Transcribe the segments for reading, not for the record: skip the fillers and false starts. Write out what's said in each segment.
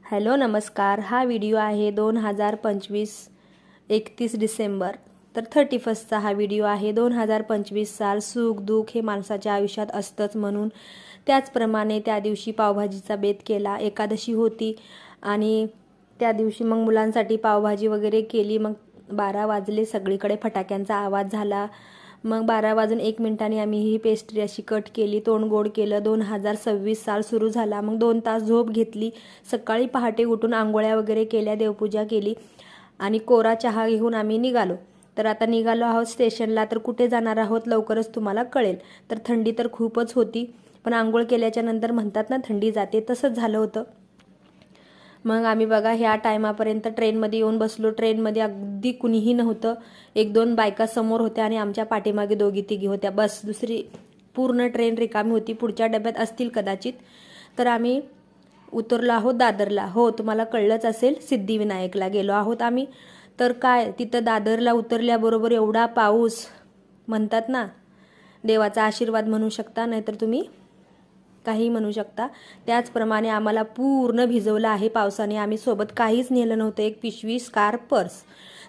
Hello नमस्कार। हा video आहे 2025 31 डिसेंबर तर 31चा हा व्हिडिओ आहे। 2025 साल सुख दुःख हे माणसाच्या आयुष्यात असतंच, म्हणून त्याचप्रमाणे त्या दिवशी पावभाजीचा बेत केला। एकादशी होती आणि त्या दिवशी मग मुलांसाठी पावभाजी वगैरे केली। मग 12 वाजले, सगळीकडे फटाक्यांचा आवाज झाला। मग 12 वाजून 1 मिनिटांनी आम्ही ही पेस्ट्री अशी कट केली, तोंड गोड केलं। 2026 साल सुरू झाला। मग 2 तास झोप घेतली। सकाळी पहाटे उठून आंघोळ्या वगैरे केल्या, देवपूजा केली आणि कोरा चहा घेऊन आम्ही निघालो। तर आता निघालो आहोत स्टेशनला। तर कुठे जाणार आहोत लवकरच तुम्हाला कळेल। तर थंडी तर खूपच होती, पण आंघोळ केल्याच्या नंतर म्हणतात ना थंडी जाते, तसंच झालं होतं। मग आम्ही बघा ह्या टायमापर्यंत ट्रेनमध्ये येऊन बसलो। ट्रेनमध्ये अगदी कुणीही नव्हतं। 1-2 बायका समोर होत्या आणि आमच्या पाठीमागे 2-3 होत्या, बस। दुसरी पूर्ण ट्रेन रिकामी होती। पुढच्या डब्यात असतील कदाचित। तर आम्ही उतरलो आहोत दादरला। हो, तुम्हाला कळलंच असेल, सिद्धिविनायकला गेलो आहोत आम्ही। तर काय तिथं दादरला उतरल्याबरोबर एवढा पाऊस, म्हणतात ना देवाचा आशीर्वाद म्हणू शकता, नाहीतर तुम्ही काही म्हणू शकता। त्याचप्रमाणे आम्हाला पूर्ण भिजवलं आहे पावसाने। आम्ही सोबत काहीच नेलं नव्हतं, एक पिशवी, स्कार्फ, पर्स।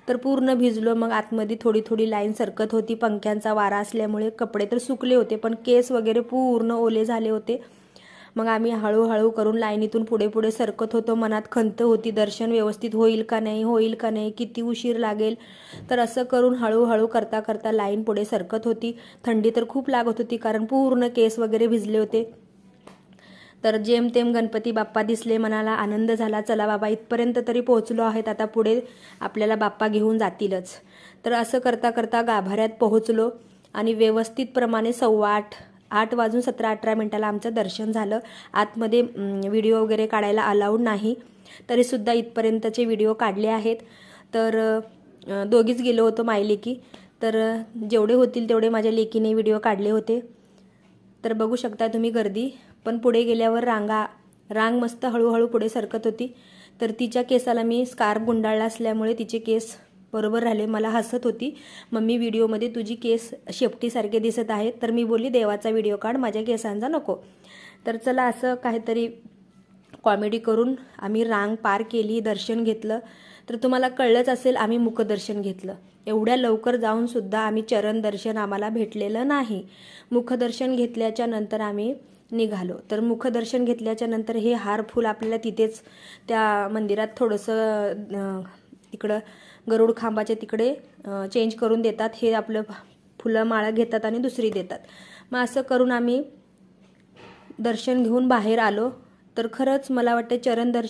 तर पूर्ण भिजलो। मग आतमध्ये थोडी थोडी लाईन सरकत होती, पंख्यांचा वारा असल्यामुळे। कपडे तर सुकले होते, पण केस वगैरे पूर्ण ओले झाले होते। मग आम्ही हळूहळू करून लाईनीतून पुढे पुढे सरकत होतो। मनात खंत होती, दर्शन व्यवस्थित होईल का नाही, होईल का नाही, किती उशीर लागेल। तर असं करून हळूहळू करता करता लाईन पुढे सरकत होती। थंडी तर खूप लागत होती, कारण पूर्ण केस वगैरे भिजले होते। तर जेमतेम गणपती बाप्पा दिसले, मनाला आनंद झाला। चला बाबा, इथपर्यंत तरी पोहोचलो आहेत, आता पुढे आपल्याला बाप्पा घेऊन जातीलच। तर असं करता करता गाभाऱ्यात पोहोचलो आणि व्यवस्थित प्रमाणे 8:15 वाजून 17-18 मिनिटाला आमचं दर्शन झालं। आतमध्ये व्हिडिओ वगैरे काढायला अलाउड नाही, तरीसुद्धा इथपर्यंतचे व्हिडिओ काढले आहेत। तर दोघीच गेलो होतो, मायलेकी। तर जेवढे होतील तेवढे माझ्या लेकीने व्हिडिओ काढले होते। तर बघू शकता तुम्ही गर्दी। पण पुढे गेल्यावर रांग मस्त हळूहळू पुढे सरकत होती। तर तिच्या केसाला मी स्कार्फ गुंडाळला असल्यामुळे तिचे केस बरोबर राहिले। मला हसत होती, मम्मी व्हिडिओमध्ये तुझी केस शेपटीसारखे दिसत आहेत। तर मी बोलली देवाचा व्हिडिओ काढ, माझ्या केसांचा नको। तर चला, असं काहीतरी कॉमेडी करून आम्ही रांग पार केली, दर्शन घेतलं। तर तुम्हाला कळलंच असेल, आम्ही मुखदर्शन घेतलं। एवढ्या लवकर जाऊन सुद्धा आम्ही चरण दर्शन आम्हाला भेटलेलं नाही। मुखदर्शन घेतल्याच्या नंतर आम्ही निघालो। तर मुखदर्शन घेतल्याच्या नंतर हे हार फूल आपल्याला तिथेच त्या मंदिरात थोडंसं तिकडं गरुड खांबाच्या तिकडे चेंज करून देतात। हे आपलं फुलं माळा घेतात आणि दुसरी देतात। मग असं करून आम्ही दर्शन घेऊन बाहेर आलो। तर खरंच मला वाटतं चरण दर्शन